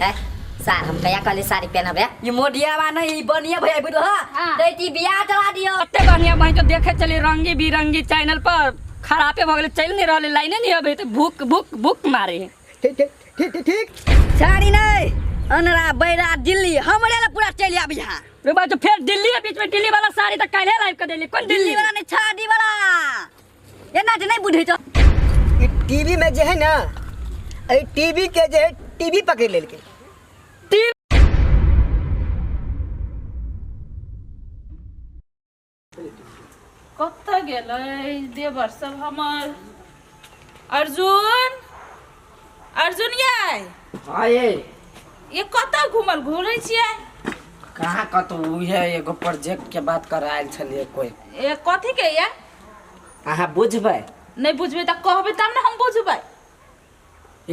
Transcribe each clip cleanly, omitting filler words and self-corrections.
है सार हम कया कहले साड़ी पहनब है ये मोडिया वाला ई बनिया भैया बुढ़ो हाँ। तो ती बियाह करा दियो कते बढ़िया भाई तो देखे चली रंगी बिरंगी चैनल पर खराबे भ गेले चल नहीं रहले लाइने नहीं अबे तो भूख भूख भूख मारे ठीक साड़ी नहीं अनरा बैरा दिल्ली हमरे ला पूरा चल आब यहां रे बा तो फिर दिल्ली है बीच में दिल्ली वाला साड़ी तो काले लाइव कर देली कौन दिल्ली दिल्ली वाला नहीं छाड़ी वाला एना जे नहीं बुझे तो टीवी में जे है ना ए टीवी के जे टीवी पकड़ लेल के कत गेलै देवर सब हमर अर्जुन अर्जुन ये कत घुमल घुरै छियै कहाँ कतौ उहे एगो प्रोजेक्ट के बात करायल छलिए कोई ए कथी के ये अहाँ बुझबै नहीं बुझबै त कहबै तब न हम बुझबै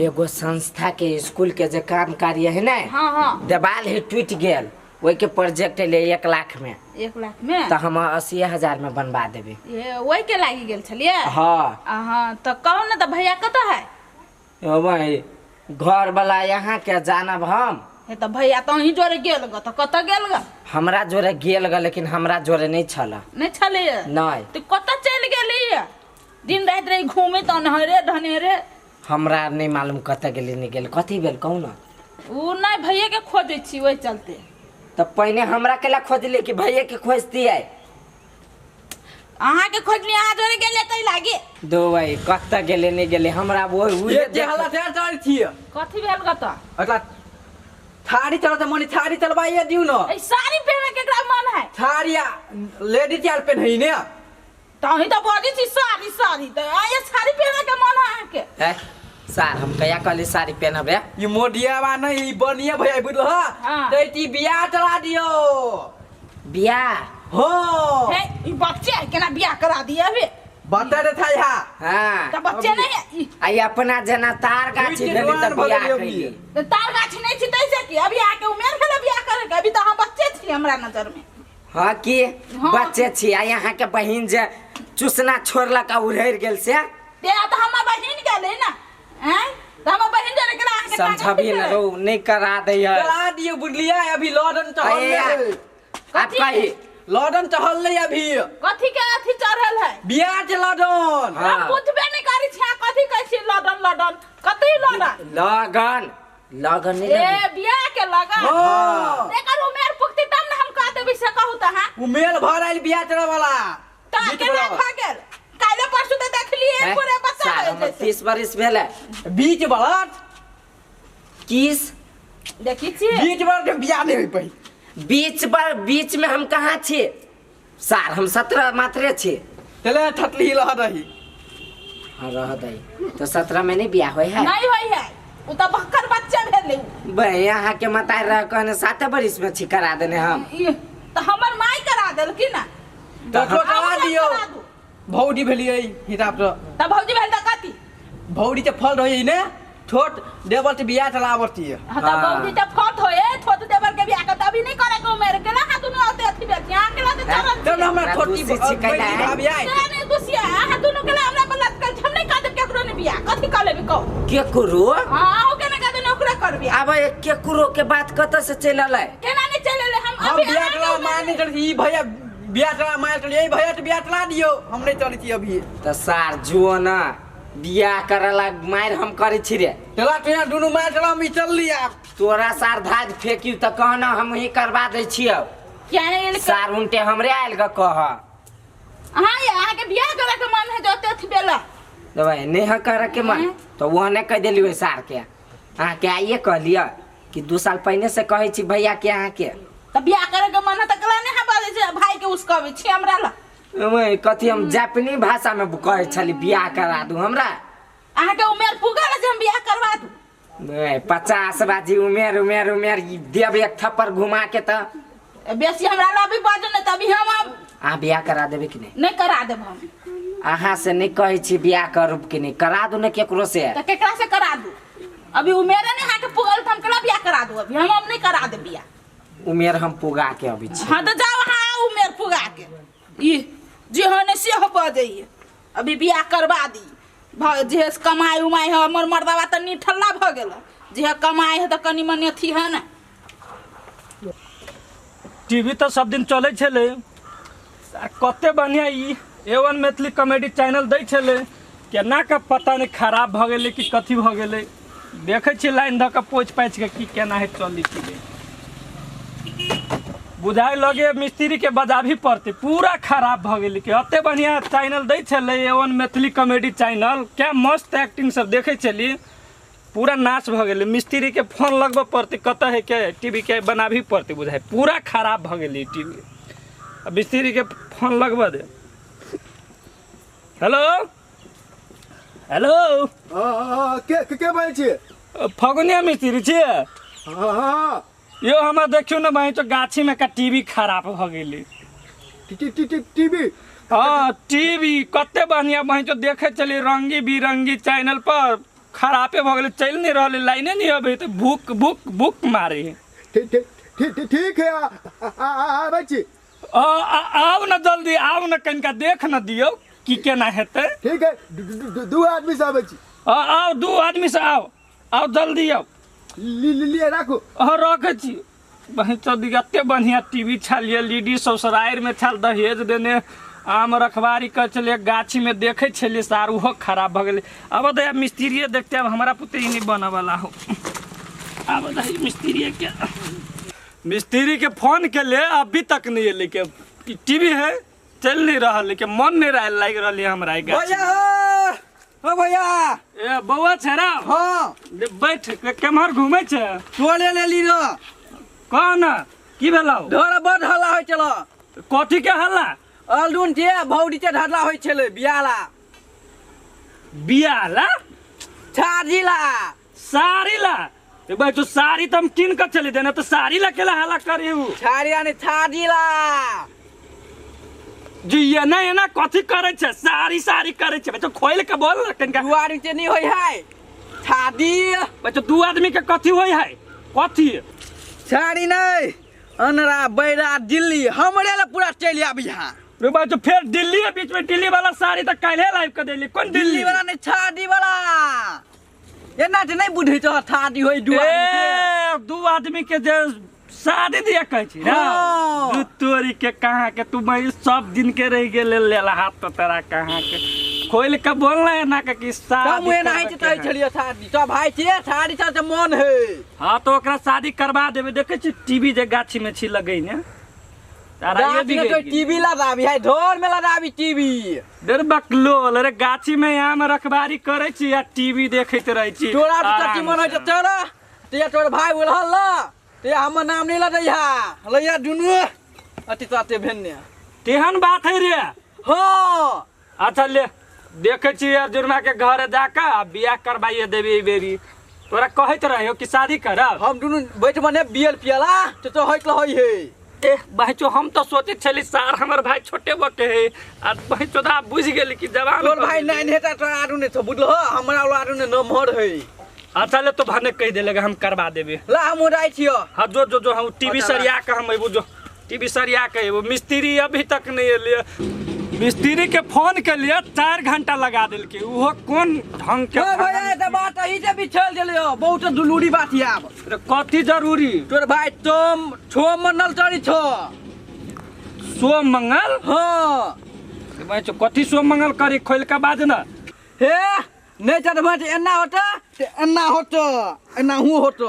एगो संस्था के स्कूल के जे काम कार्य है ना हाँ देवाल ही टूट गेल वही के प्रोजेक्ट ले 1 लाख में 1 लाख में तो हम 80,000 में बनवा देबे ये वही के लागी गेल छलिए हाँ हाँ तो कहू न त भैया कत है वही घर वाला यहाँ के जानब हम हे त भैया तो ही जोरे गेल ग त कत गेल ग हमरा जोरे गेल ग लेकिन हमरा जोरे नहीं छला नहीं छलिए नहीं तो कत चल गेली दिन रात रही घूमे त नहरे ढनेरे हमरा नहीं मालूम कत गेली नहीं गेल कथी भेल कहू ना उ नहीं भैया के खोजै छी वही चलते तो पहले हमरा केला खोजली कि भैया के खोजती है अहाँ के खोजली अहाँ जोरे गेले तै लागे दो भाई कत गेले नहीं गेले हमरा वो ये जे हला तैयार चल छिए कथी भेल ग त अगला थारी चलो त मनी थारी चलबाइए दिउ न ए साड़ी पहने के एकरा मन है थारिया लेडीज यार पेनही ने तही त बड़ी छी साड़ी साड़ी त आये साड़ी पहने के मन है के है सार हम कया कहली साड़ी पहनब रे ये मोडियावा नहीं बनिया भैया बुढ़ो हाँ। तो ती बियाह चला दियो बियाह हो हे ई बच्चे है केना बियाह करा दिए अबे बता दे था यहाँ हाँ त बच्चे नहीं है आई अपना जना तार गाछी भेली त बियाह कैली त तार गाछी नहीं छी तैसे की अभी आके उमेर भेले बियाह करे के अभी त हम बच्चे छी हमरा नजर में हाँ की हाँ। बच्चे छी आ यहाँ के बहिन जे चुसना छोड़लक आ उड़ैर गेल से ते त हमर बहिन गेले ना हैं त हमर बहिन जरे केला आके समझबी न रो नहीं करा दे है चला दियो बुढ़लिया अभी लॉर्डन चहल अये, आप कही लॉर्डन चहल ले अभी कथी के अथी चढ़ल है बियाह के लॉर्डन हाँ। हम बुझबे नहीं करी छी कथी कहै छी लडन लडन कथी लडन लगन लगन नहीं ए लगी बियाह के लगन हाँ। एकर उमेर पुगती तब न हम कह देबी से कहू त हां उमेर भर आइल बियाह चला वाला ता के ना भागल काले परसू त देखली एक पूरे बच्चा सार है हमर जैसे 30 बरिस भेले बीच बलट किस देखी छी बीच बलट बियाह नहीं होई पई बीच में हम कहाँ छी सार हम 17 मात्रे छी चले ठटली लह रही हाँ रह दई तो 17 में नहीं बियाह होई है नहीं होई है उ त बक्कर बच्चा भेले बे यहाँ के मताई रह कहने 7 बरिस में छी करा देने हम त हमर माई करा देल की ना तो हम- करा दियो भौडी भेलिए हिसाब से त भौजी भेल त कथी भौडी ते फल रही ने छोट देवल ते बियाह चलावती है हां त भौजी त फट होए छोट देवर के बियाह त अभी नहीं करे के उमेर के ना हां दुनु आते अथी बेटी यहां के लाते चरण तब ना हमरा छोटी दूसरी शिकायत बेटी है। भाभी आई नहीं दुसिया हां दुनु के ला हमरा बलत कर हम नहीं कर दे केकरो ने बियाह कथी कर लेबी कहो के करो हां ओ के ना कर दे ओकरा कर बियाह अब के करो के बात कत से चलल है केना नहीं चले हम हम अभी बियाह चला माने चली भैया बियाह चला मार चली ए भैया ते बियाह चला दियो हम नहीं चली थी अभी तो सार जुओ ना बियाह करला मार हम करे छी रे चला तो यहाँ दोनों मार चला हम चल लिया तोरा सार धाज फेंकी त कहना हम ही करवा दे छियो क्या है सार उनटे हमरे आयल ग कह हां यहाँ के बियाह करे के मन है जोते थी बेला दवाई नहीं करे के मन तो वो ने कह देली सार के अहाँ के आइए कह लिया कि 2 साल पहले से कहे छी भैया के अहाँ के त बियाह करे के मन है त कला नहीं बाले से भाई के उसका भी छी हमरा ला ओए कथी हम जापानी भाषा में कहे छली बियाह करा दू हमरा अहाँ के उमेर पुगल जे हम बियाह करवा दू 50 बाजी उमेर उमेर उमेर देव एक थप्पड़ घुमा के त बेसी हमरा ला भी बाजो न तभी हम आ बियाह करा देबे कि नहीं करा देब हम अहाँ से नहीं कहे छी बियाह करू कि नहीं करा दू न केकरो से त केकरा से करा दू अभी उमेर नहीं हां के पुगल त हम कला बियाह करा दू अभी हम नहीं करा दे बियाह उमेर हम पुगा के अभी छी हां त जाओ हां उमेर पुगा के ई जे हने से हो बजइए अभी बियाह करवा दी जेस कमाई उमाई हमर मर्दावा त निठल्ला भ गेल जे कमाए है तो कनी मनी अथी है ना। टीवी तो सब दिन चले छले कते बढ़िया ई A1 मैथिली कॉमेडी चैनल दै छले केना के पता नहीं खराब भ गेलै कि कथी भ गेलै देखे छी लाइन ध के पोछ पाछ के की केना है चली छी बुझाए लगे मिस्त्री के बजाभी पड़ते पूरा खराब भ गेलै कि अते बढ़िया चैनल दै छले A1 मैथिली कॉमेडी चैनल क्या मस्त एक्टिंग सब देखे छली पूरा नाश भ गेलै मिस्त्री के फोन लगबे पड़ते कतऽ है के टीवी के बनाभी पड़ते बुझाए पूरा खराब भ गेलै टीवी अब मिस्त्री के फोन लगबे दे। हेलो हेलो के भाई छे फगुनिया मिस्त्री छे हाँ यो हमरा देखियो ना भाई तो गाछी में का टीवी खराब भ गेलै टीवी हाँ टीवी कते बढ़िया भाई तो देखे चली रंगी बिरंगी चैनल पर खराबे भ गेलै चल नहीं रहले लाइने नहीं अबे तो भूक भूक भूक मारे ठीक है भाई छी आओ ना जल्दी आओ ना कनिका देख ना दियो की केना हेतै ठीक है दू आदमी से आबै छी आओ दू आदमी से आओ जल्दी आओ लिए राखू हाँ रखे छी बहन चौधरी एते बढ़िया टीवी छलिए लीडी ससुरारि में छल दहेज देने आम रखवारी कर चलिए गाछी में देखे छलिए सार उहो खराब भ गेलै अब दया मिस्त्रिये देखते अब हमारा पुत्र ही नहीं बने वाला हो अब दया मिस्त्रिये के मिस्त्री के फोन के ले अभी तक नहीं है लेकिन टीवी है चल नहीं रहा लेकिन मन नहीं रहा लग रहा हमरा भैया हो भैया ए बउआ छरा हाँ बैठ केम्हर घूमे छे टोले ले ली रो कौन की भेलौ ढोरा बड़ हल्ला होय चलो कथी के हल्ला अलडून के भौडी के ढल्ला होय छले बियाला बियाला छाजीला साड़ीला भाई तो साड़ी तो हम किन कर चले देना तो साड़ी ला केला हल्ला करे हूँ छाड़िया ने छाजीला जी ये ना कथी करे छे साड़ी साड़ी करे छे बच्चो खोल के बोल कनका दू आदमी के नहीं होय है छादी बच्चो दू आदमी के कथी होय है कथी छाड़ी नहीं अनरा बैरा दिल्ली हमरे ला पूरा चल आब यहाँ रे भाई तो फिर दिल्ली के बीच में दिल्ली वाला साड़ी तो काले लाइव कर देली कौन दिल्ली वाला नहीं छाड़ी वाला ये ना नहीं बुझे तो छाड़ी होय दू आदमी के जे शादी दिया कह छी ना हाँ। दू तोरी के कहां के तू मैं सब दिन के रह गेले लेला हाथ तो तेरा कहां के खोल के बोलना है ना कि शादी तब मुए नहीं तय छलियो छाड़ी तो भाई छे छाड़ी से मन है हां तो ओकरा शादी करवा देबे देखे छी टीवी जे गाछी में छी लगई ने तारा ये भी तो टीवी लगाबी है ढोल में लगाबी टीवी डर बकलोल रे गाछी में यहाँ में रखबारी करे छी या टीवी देखैत रहे छी तोरा तो की मन है तेरा ते तोर भाई बोलहल ते हमर नाम नहीं लदैहा लैया दुनु अति ताते भेन्ने तेहन बात है रे हां अच्छा ले देखे छी अर्जुनमा के घर जाके बियाह करवाइए देबी बेरी तोरा कहत रहे हो कि शादी करब हम दुनु बैठ बने बीएल पियला तो होइत होई है ए भाईचो हम तो सोचे छली सार हमर भाई छोटे बके है आ भाईचो दा बुझ गेली कि जवान तोर भाई नहीं हेता तो आडू ने तो बुझलो हमरा वाला आडू ने नमहर है अच्छा ले तो भने कह देले हम करवा देबे ला हम राई छियो हां जो हम टीवी सरिया के हम एबो जो टीवी सरिया के एबो मिस्त्री अभी तक नहीं एलिए मिस्त्री के फोन के लिए 4 घंटा लगा दिल के वो कौन ढंग के भैया त बात ही से बिछल गेले हो बहुत दुलूरी बात है अब कथी जरूरी तोर भाई तुम छो मनल चढ़ी छो सोम मंगल हां भाई कथी सोम मंगल करी खोल के बाज ना हे नहीं चढ़ भाई एना होतो एना हूं होतो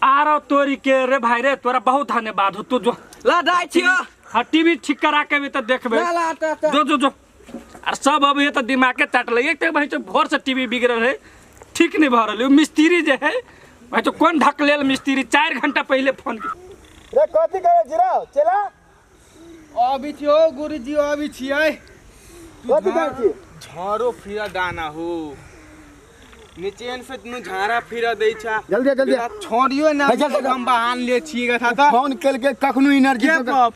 आरो तोरी के रे भाई रे तोरा बहुत धन्यवाद हो तू जो ला दाई छियो हाँ टीवी ठीक करा के भी तो देखबे ला जो और सब अब ये तो दिमाग के चट लगे एक भाई तो भोर से टीवी बिगड़ रहे ठीक नहीं भर रहे मिस्त्री जे है भाई तो कौन ढक लेल मिस्त्री 4 घंटा पहले फोन रे कथी करे जिरा चला अभी थियो गुरुजी अभी छियै कथी करे छी झारो फिरा दाना हो नीचे से तनु झारा फिरा दै छा जल्दी छोड़ियो ना हम बहान ले छियै था त फोन केल के कखनो एनर्जी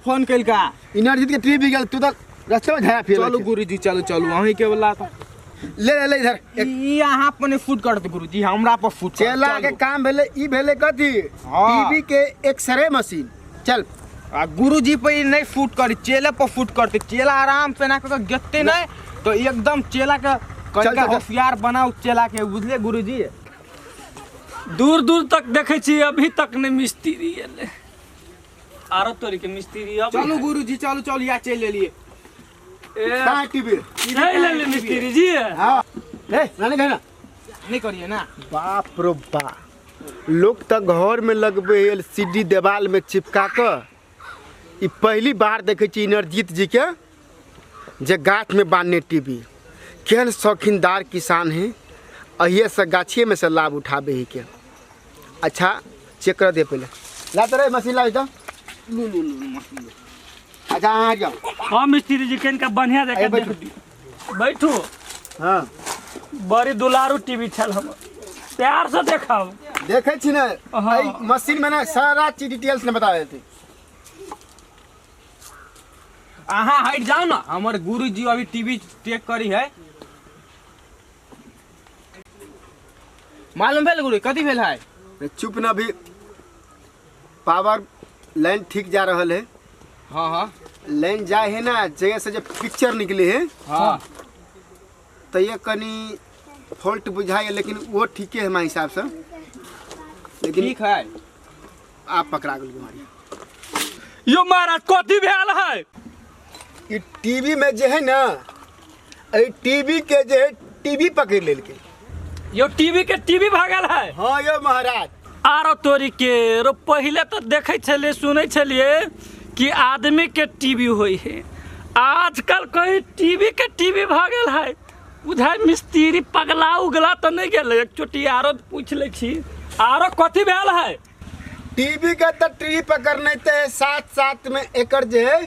फोन कैल का एनर्जी के टीवी गेल तू तक रास्ते में झाया फिर चलो गुरुजी चलो अहीं के बोला था ले इधर ई अहाँ अपने फूट कर दे गुरुजी हमरा पर फूट चला के काम भेले ई भेले कथी टीवी के एक्सरे मशीन चल आ गुरुजी पे नहीं फूट करी चेला पर फूट करते चेला आराम से ना कर गत्ते नहीं तो एकदम चेला का कल का होशियार बनाओ चेला के बुझले गुरुजी दूर दूर तक देखे छी अभी तक नहीं मिस्त्री एले। आरो तोरी के मिस्त्री अब चलो गुरुजी चलो चलो या चल ले लिए कहाँ टीवी नहीं ले मिस्त्री जी। हाँ ए नानी कहना नहीं करिए ना। बाप रो बा लोग तो घर में लगबे एलसीडी दीवार में चिपका कर। ई पहली बार देखे छी इंद्रजीत जी के जे गाछ में बांधने टीवी। केहन शौकीनदार किसान है अहिए से गाछिए में से लाभ उठाबे ही के। अच्छा चेक कर दे पहले ला तो रे मशीन ला तो अच्छा हाँ जाओ। हाँ मिस्त्री जी के इनका बढ़िया अरे देखे बैठू। हाँ बड़ी दुलारू टीवी छल हम प्यार से देखाओ। देखे छी ना हाँ। ई मशीन में ना सारा चीज डिटेल्स में बता देते। अहाँ हट जाओ ना हमारे गुरुजी अभी टीवी चेक करी है। मालूम भेल गुरु कथी भेल है। चुप ना भी पावर लाइन ठीक जा रहा है। हाँ हाँ लाइन जाए है ना जगह से जब पिक्चर निकले है हाँ तो ये कनी फॉल्ट बुझाए लेकिन वो ठीक है हमारे हिसाब से। लेकिन ठीक है। आप पकड़ा गल बीमारी। यो महाराज कथी भेल है। ये टीवी में जो है ना टीवी के जो है टीवी पकड़ ले के। यो टीवी के टीवी भागल है। हाँ यो महाराज आरो तोरी के रो पहले तो देखे छलिए सुने छलिए कि आदमी के टीवी होई है। आजकल कोई टीवी के टीवी भागल है। बुझाई मिस्त्री पगला उगला तो नहीं गेले। एक चोटी आरो पूछ ले छी आरो कथी भेल है। टीवी का तो टीवी पकड़ने ते साथ साथ में एकर जो है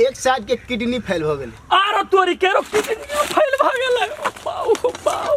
एक साइड के किडनी फेल हो गए। आरो तोरी के रो किडनी फेल भागल है। ओ बाऊ